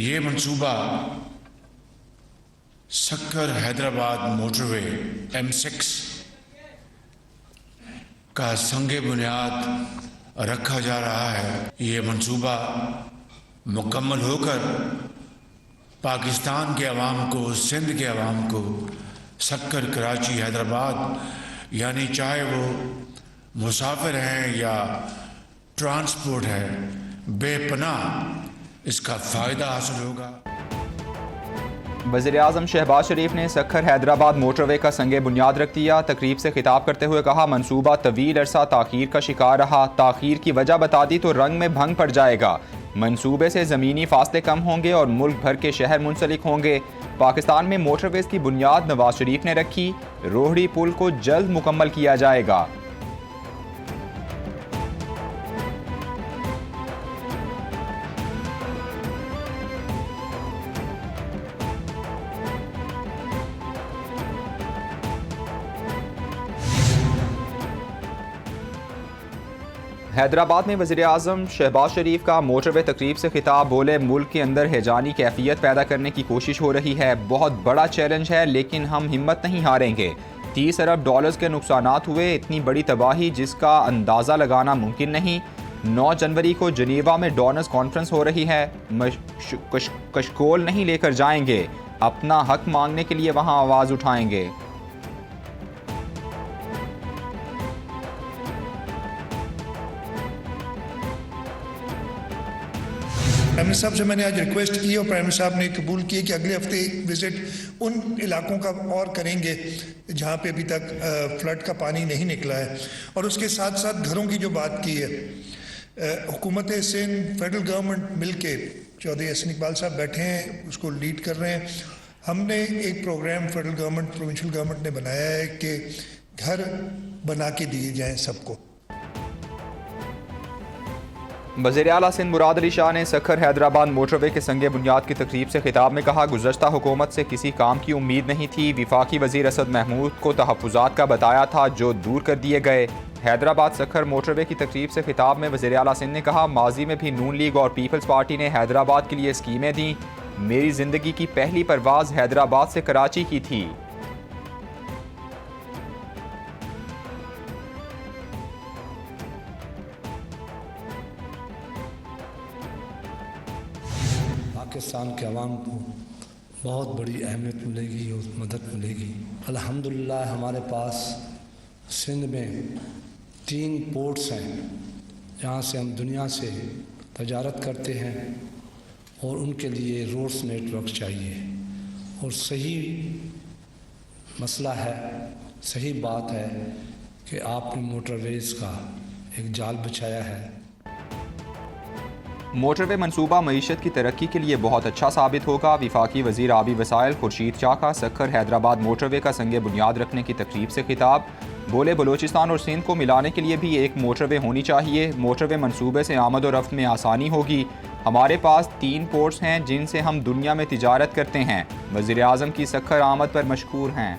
ये मंसूबा सक्कर Hyderabad motorway M6 का संगे बुनियाद रखा जा रहा है। ये मंसूबा मुकम्मल होकर पाकिस्तान के अवाम को, सिंध के अवाम को सक्कर, कराची, हैदराबाद यानी चाहे वो मुसाफिर हैं या ट्रांसपोर्ट है, बेपनाह इसका फ़ायदा हासिल होगा। वज़ीर-ए-आज़म शहबाज शरीफ ने सक्खर हैदराबाद मोटरवे का संगे बुनियाद रख दिया। तकरीब से खिताब करते हुए कहा, मंसूबा तवील अरसा ताख़ीर का शिकार रहा। ताख़ीर की वजह बता दी तो रंग में भंग पड़ जाएगा। मंसूबे से ज़मीनी फासले कम होंगे और मुल्क भर के शहर मुंसलिक होंगे। पाकिस्तान में मोटरवेज़ की बुनियाद नवाज शरीफ ने रखी। रोहड़ी पुल को जल्द मुकम्मल किया जाएगा। हैदराबाद में वज़ीर-ए-आज़म शहबाज शरीफ का मोटरवे तकरीब से खिताब। बोले, मुल्क के अंदर हैजानी कैफियत पैदा करने की कोशिश हो रही है। बहुत बड़ा चैलेंज है, लेकिन हम हिम्मत नहीं हारेंगे। 30 अरब डॉलर्स के नुकसानात हुए, इतनी बड़ी तबाही जिसका अंदाज़ा लगाना मुमकिन नहीं। 9 जनवरी को जनीवा में डोनर्स कॉन्फ्रेंस हो रही है। कशकोल नहीं लेकर जाएंगे, अपना हक मांगने के लिए वहाँ आवाज़ उठाएंगे। प्राइम मिनिस्टर साहब से मैंने आज रिक्वेस्ट की और प्राइम मिनिस्टर साहब ने कबूल किए कि अगले हफ्ते एक विज़िट उन इलाकों का और करेंगे जहाँ पे अभी तक फ्लड का पानी नहीं निकला है। और उसके साथ साथ घरों की जो बात की है, हुकूमत सिंध, फेडरल गवर्नमेंट मिल के, चौधरी हसन इकबाल साहब बैठे हैं, उसको लीड कर रहे हैं। हमने एक program federal government, provincial government ने बनाया है कि घर बना के दिए जाएँ सबको। वज़ीर-ए-आला सिंध मुराद अली शाह ने सक्खर हैदराबाद मोटरवे के संगे बुनियाद की तकरीब से खिताब में कहा, गुज़श्ता हुकूमत से किसी काम की उम्मीद नहीं थी। विफाकी वज़ीर असद महमूद को तहफ़्फ़ुज़ात का बताया था जो दूर कर दिए गए। हैदराबाद सक्खर मोटरवे की तकरीब से खिताब में वज़ीर-ए-आला सिंध ने कहा, माजी में भी नून लीग और पीपल्स पार्टी ने हैदराबाद के लिए स्कीमें दी। मेरी ज़िंदगी की पहली परवाज़ हैदराबाद से कराची की थी। पाकिस्तान के अवाम को बहुत बड़ी अहमियत मिलेगी और मदद मिलेगी। अल्हम्दुलिल्लाह हमारे पास सिंध में 3 पोर्ट्स हैं जहाँ से हम दुनिया से तजारत करते हैं और उनके लिए रोड्स नेटवर्क चाहिए। और सही मसला है, सही बात है कि आपने मोटरवेज़ का एक जाल बिछाया है। मोटरवे मनसूबा मईशत की तरक्की के लिए बहुत अच्छा साबित होगा। विफाकी वज़ीर आबी वसाइल खुर्शीद शाह का सक्खर हैदराबाद मोटरवे का संगे बुनियाद रखने की तकरीब से खिताब। बोले, बलूचिस्तान और सिंध को मिलाने के लिए भी एक मोटरवे होनी चाहिए। मोटरवे मनसूबे से आमद और रफ्त में आसानी होगी। हमारे पास 3 पोर्ट्स हैं जिनसे हम दुनिया में तिजारत करते हैं। वज़ीर-ए-आज़म की सक्खर आमद पर मशकूर हैं।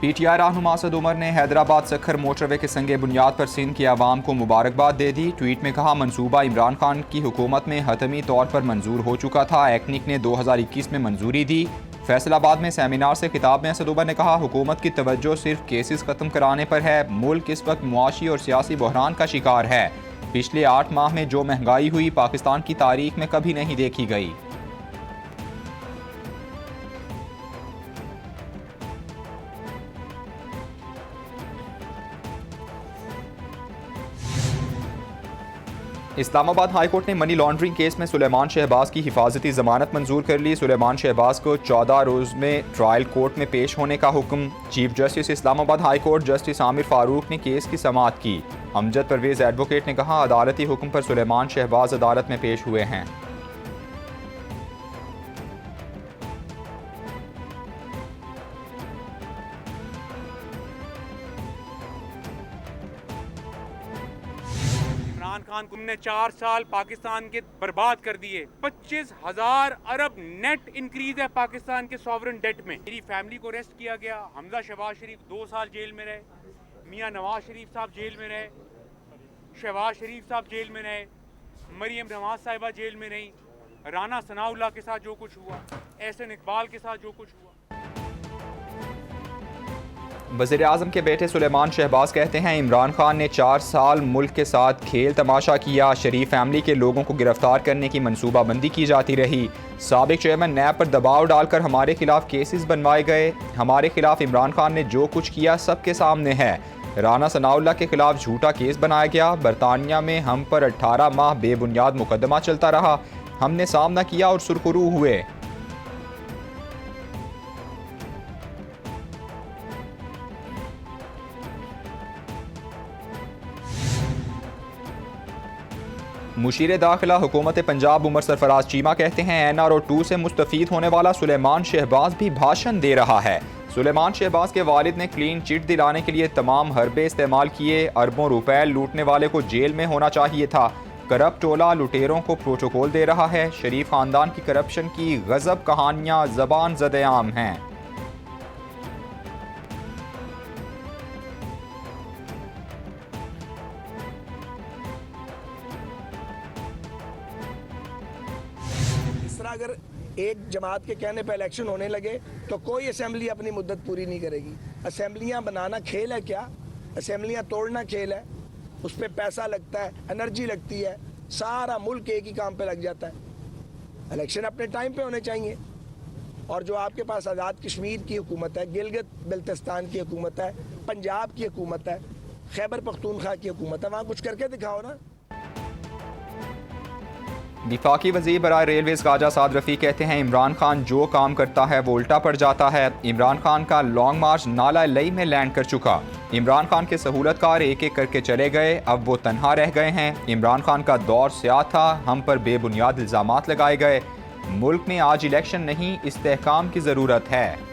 PTI रहनुमा असद उमर ने हैदराबाद सक्खर मोटरवे के संगे बुनियाद पर सिंध के अवाम को मुबारकबाद दे दी। ट्वीट में कहा, मंसूबा इमरान खान की हुकूमत में हतमी तौर पर मंजूर हो चुका था। एक्निक ने 2021 में मंजूरी दी। फैसलाबाद में सेमिनार से खिताब में असद उमर ने कहा, हुकूमत की तवज्जो सिर्फ केसेस ख़त्म कराने पर है। मुल्क इस वक्त मुआशी और सियासी बहरान का शिकार है। पिछले 8 माह में जो महंगाई हुई पाकिस्तान की तारीख में कभी नहीं देखी गई। इस्लामाबाद हाई कोर्ट ने मनी लॉन्ड्रिंग केस में सुलेमान शहबाज की हिफाजती जमानत मंजूर कर ली। सुलेमान शहबाज को 14 रोज़ में ट्रायल कोर्ट में पेश होने का हुक्म। Chief justice Islamabad high court justice Aamir Farooq ने केस की समाअत की। अमजद परवेज एडवोकेट ने कहा, अदालती हुक्म पर सुलेमान शहबाज अदालत में पेश हुए हैं। इमरान खान को ने 4 साल पाकिस्तान के बर्बाद कर दिए। 25,000 अरब नेट इंक्रीज है पाकिस्तान के सॉवरन डेट में। मेरी फैमिली को अरेस्ट किया गया। हमजा शहबाज शरीफ 2 साल जेल में रहे, मियाँ नवाज शरीफ साहब जेल में रहे, शहबाज शरीफ साहब जेल में रहे, मरियम नवाज साहिबा जेल में रही, राना सनाउल्लाह के साथ जो कुछ हुआ, एहसन इकबाल के साथ जो कुछ हुआ। वज़ीर आज़म के बेटे सुलेमान शहबाज कहते हैं इमरान खान ने 4 साल मुल्क के साथ खेल तमाशा किया। शरीफ फैमिली के लोगों को गिरफ्तार करने की मनसूबाबंदी की जाती रही। साबिक चेयरमैन नैब पर दबाव डालकर हमारे खिलाफ केसेस बनवाए गए। हमारे खिलाफ इमरान खान ने जो कुछ किया सबके सामने है। राना सनाउल्लाह के खिलाफ झूठा केस बनाया गया। बरतानिया में हम पर 18 माह बेबुनियाद मुकदमा चलता रहा। हमने सामना किया और सुरखरू हुए। मुशीर दाखिला हुकूमत पंजाब उमर सरफराज चीमा कहते हैं NRO 2 से मुस्तफ़ीद होने वाला सुलेमान शहबाज भी भाषण दे रहा है। सुलेमान शहबाज के वालिद ने क्लीन चिट दिलाने के लिए तमाम हरबे इस्तेमाल किए। अरबों रुपए लूटने वाले को जेल में होना चाहिए था। करप्ट टोला लुटेरों को प्रोटोकॉल दे रहा है। शरीफ खानदान की करप्शन की गजब कहानियां ज़बान ज़द-ए-आम हैं। अगर एक जमात के कहने पे इलेक्शन होने लगे तो कोई असेंबली अपनी मुद्दत पूरी नहीं करेगी। असेंबलियां बनाना खेल है क्या? असेंबलियां तोड़ना खेल है? उस पर पैसा लगता है, एनर्जी लगती है, सारा मुल्क एक ही काम पे लग जाता है। इलेक्शन अपने टाइम पे होने चाहिए। और जो आपके पास आज़ाद कश्मीर की हुकूमत है, गिलगित बल्तिस्तान की हुकूमत है, पंजाब की हुकूमत है, खैबर पख्तूनख्वा की हुकूमत है, वहाँ कुछ करके दिखाओ ना। वफाकी वज़ीर बराए रेलवेज ख्वाजा साद रफ़ी कहते हैं इमरान खान जो काम करता है वो उल्टा पड़ जाता है। इमरान खान का लॉन्ग मार्च नाला लई में लैंड कर चुका। इमरान खान के सहूलतकार एक एक करके चले गए, अब वो तन्हा रह गए हैं। इमरान खान का दौर स्याह था, हम पर बेबुनियाद इल्ज़ामात लगाए गए। मुल्क में आज इलेक्शन नहीं, इस्तेहकाम की ज़रूरत है।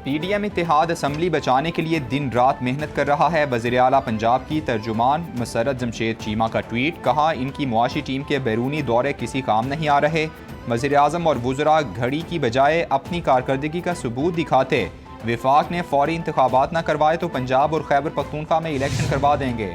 PDM इत्तेहाद असम्बली बचाने के लिए दिन रात मेहनत कर रहा है। वज़ीर आला पंजाब की तर्जुमान मसरत जमशेद चीमा का ट्वीट, कहा इनकी मुआशी टीम के बैरूनी दौरे किसी काम नहीं आ रहे। वज़ीर आज़म और वज़रा घड़ी की बजाय अपनी कारकर्दगी का सबूत दिखाते। विफाक ने फौरी इंतखाबात न करवाए तो पंजाब और खैबर पख्तूनख्वा में इलेक्शन करवा देंगे।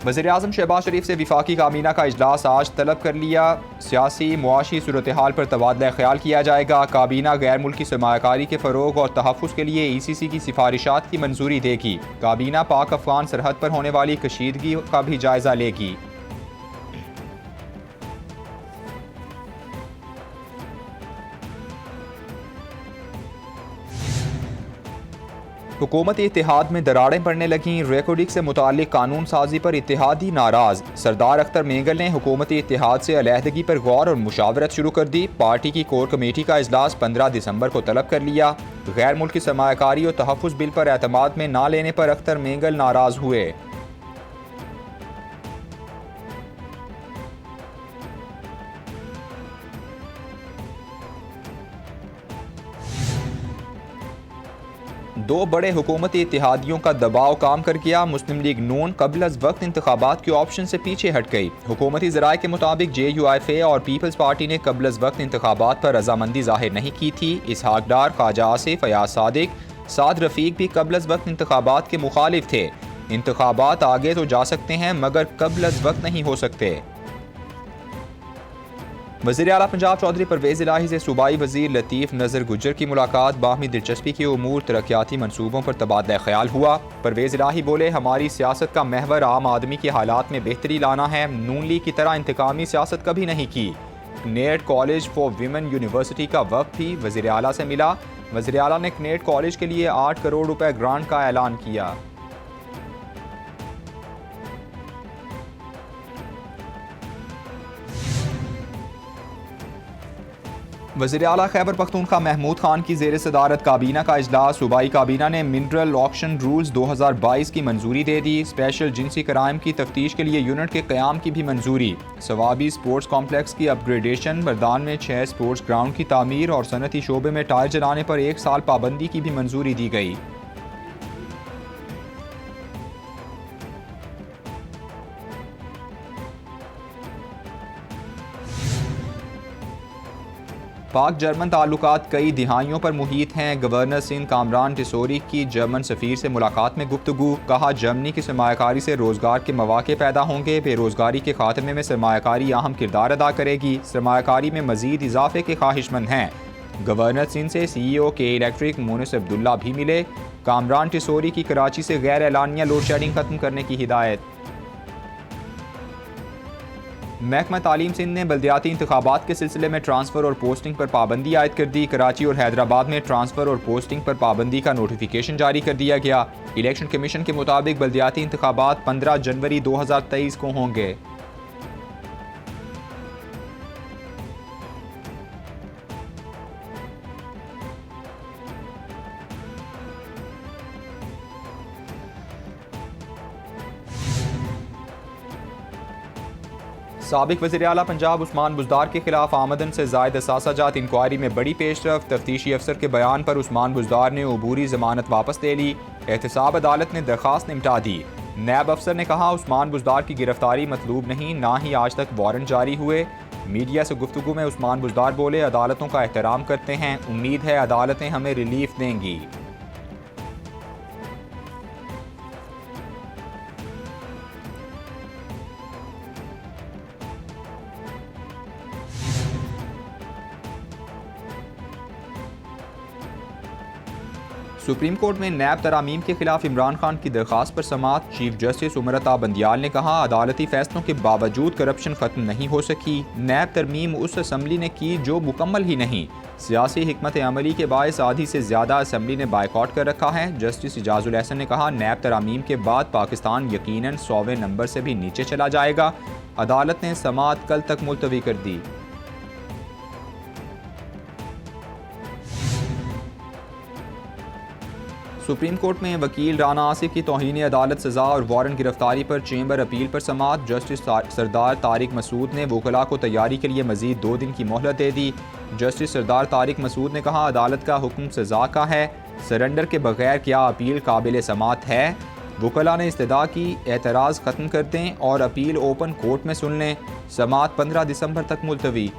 वज़ीर आज़म शहबाज शरीफ से विफाकी काबीना का इजलास आज तलब कर लिया। सियासी मुआशी सूरत हाल पर तबादला ख्याल किया जाएगा। काबीना गैर मुल्की सरमायाकारी के फ़रोग और तहफ़्फ़ुज़ के लिए ECC की सिफारिशात की मंजूरी देगी। काबीना पाक अफ़गान सरहद पर होने वाली कशीदगी का भी जायज़ा लेगी। हुकूमत इत्तेहाद में दरारें पड़ने लगीं। रेकोडिक से मुताल्लिक कानून साजी पर इत्तेहादी नाराज़। सरदार अख्तर मेंगल ने हुकूमती इत्तेहाद से अलहदगी पर गौर और मुशावरत शुरू कर दी। पार्टी की कोर कमेटी का इजलास 15 दिसंबर को तलब कर लिया। गैर मुल्की सरमायाकारी और तहफ़्फ़ुज़ बिल पर एतमाद में ना लेने पर अख्तर मेंगल नाराज़ हुए। दो बड़े हुकूमती इत्तेहादियों का दबाव काम कर गया। मुस्लिम लीग नून कबल अज़ वक्त इंतखाबात के ऑप्शन से पीछे हट गई। हुकूमती ज़राए के मुताबिक JUIFA और पीपल्स पार्टी ने कबल अज़ वक्त इंतखाबात पर रजामंदी जाहिर नहीं की थी। इसहाक डार, ख्वाजा आसिफ, फयाज सादिक, साद रफ़ीक भी कबल अज़ वक्त इंतखाबात के मुखालिफ थे। इंतखाबात आगे तो जा सकते हैं मगर कबल अज़ वक्त नहीं हो सकते। वज़ीर आला पंजाब चौधरी परवेज़ इलाही से सूबाई वज़ीर लतीफ़ नज़र गुज्जर की मुलाकात। बाहमी दिलचस्पी के उमूर तरक्याती मनसूबों पर तबादला ख्याल हुआ। परवेज़ इलाही बोले हमारी सियासत का महवर आम आदमी की हालात में बेहतरी लाना है। नून लीग की तरह इंतकामी सियासत कभी नहीं की। Kinnaird college for women university का वक्त भी वज़ीर आला से मिला। वज़ीर आला ने कनेट कॉलेज के लिए 8 करोड़ रुपए ग्रांट का ऐलान किया। वज़ीर आला खैबर पख्तूनख्वा महमूद खान की ज़ेर सदारत काबीना का इजलास। सूबाई काबीना ने मिनरल ऑक्शन रूल्स 2022 की मंजूरी दे दी। स्पेशल जिनसी क्राइम की तफ्तीश के लिए यूनिट के क़याम की भी मंजूरी। सवाबी स्पोर्ट्स कॉम्प्लेक्स की अपग्रेडेशन, बरदान में 6 स्पोर्ट्स ग्राउंड की तामीर और सनती शोबे में टायर जलाने पर 1 साल पाबंदी की भी मंजूरी दी गई। पाक जर्मन ताल्लुकात कई दिहाइयों पर मुहित हैं। गवर्नर सिंध कामरान टिसोरी की जर्मन सफ़ीर से मुलाकात में गुफ्तगू। कहा, जर्मनी की सरमायाकारी से रोज़गार के मौके पैदा होंगे। बेरोज़गारी के खात्मे में सरमायाकारी अहम किरदार अदा करेगी। सरमायाकारी में मज़ीद इजाफे के ख्वाहिशमंद हैं। गवर्नर सिंध से CEO के इलेक्ट्रिक मोनिस अब्दुल्ला भी मिले। कामरान टिसोरी की कराची से गैर एलानिया लोड शेडिंग खत्म करने की हिदायत। महकमा तालीम सिंध ने बल्दियाती इंतखाबात के सिलसिले में ट्रांसफ़र और पोस्टिंग पर पाबंदी आयद कर दी। कराची और हैदराबाद में ट्रांसफ़र और पोस्टिंग पर पाबंदी का नोटिफिकेशन जारी कर दिया गया। इलेक्शन कमीशन के मुताबिक बल्दियाती इंतखाबात 15 जनवरी 2023 को होंगे। साबिक वज़ीर आला पंजाब उस्मान बुज़दार के खिलाफ आमदन से ज़ायद असासाजात इंक्वायरी में बड़ी पेशरफ। तफ्तीशी अफसर के बयान पर उस्मान बुज़दार ने अबूरी ज़मानत वापस ले ली। एहतसाब अदालत ने दरख्वास्त निपटा दी। नैब अफसर ने कहा, उस्मान बुज़दार की गिरफ्तारी मतलूब नहीं, ना ही आज तक वारंट जारी हुए। मीडिया से गुफ्तगू में उस्मान बुज़दार बोले, अदालतों का एहतराम करते हैं, उम्मीद है अदालतें हमें रिलीफ देंगी। सुप्रीम कोर्ट में नैब तरामीम के खिलाफ इमरान खान की दरख्वास्त पर समाअत। चीफ जस्टिस उमरता बंदियाल ने कहा, अदालती फैसलों के बावजूद करप्शन खत्म नहीं हो सकी। नैब तरमीम उस असम्बली ने की जो मुकम्मल ही नहीं। सियासी हिकमत अमली के बायस आधी से ज़्यादा असम्बली ने बायकॉट कर रखा है। जस्टिस इजाजुल एहसन ने कहा, नैब तरामीम के बाद पाकिस्तान यकीनन 100वें नंबर से भी नीचे चला जाएगा। अदालत ने समाअत कल तक मुलतवी कर दी। सुप्रीम कोर्ट में वकील राना आसिफ की तौहीन अदालत सज़ा और वारंट गिरफ्तारी पर चेंबर अपील पर समाअत। जस्टिस सरदार तारिक मसूद ने वकला को तैयारी के लिए मज़ीद 2 दिन की मोहलत दे दी। जस्टिस सरदार तारिक मसूद ने कहा, अदालत का हुक्म सज़ा का है, सरेंडर के बगैर क्या अपील काबिल समाअत है। वकला ने इस्तदा की, एतराज़ ख़त्म कर दें और अपील ओपन कोर्ट में सुन लें। समाअत 15 दिसंबर तक मुलतवी।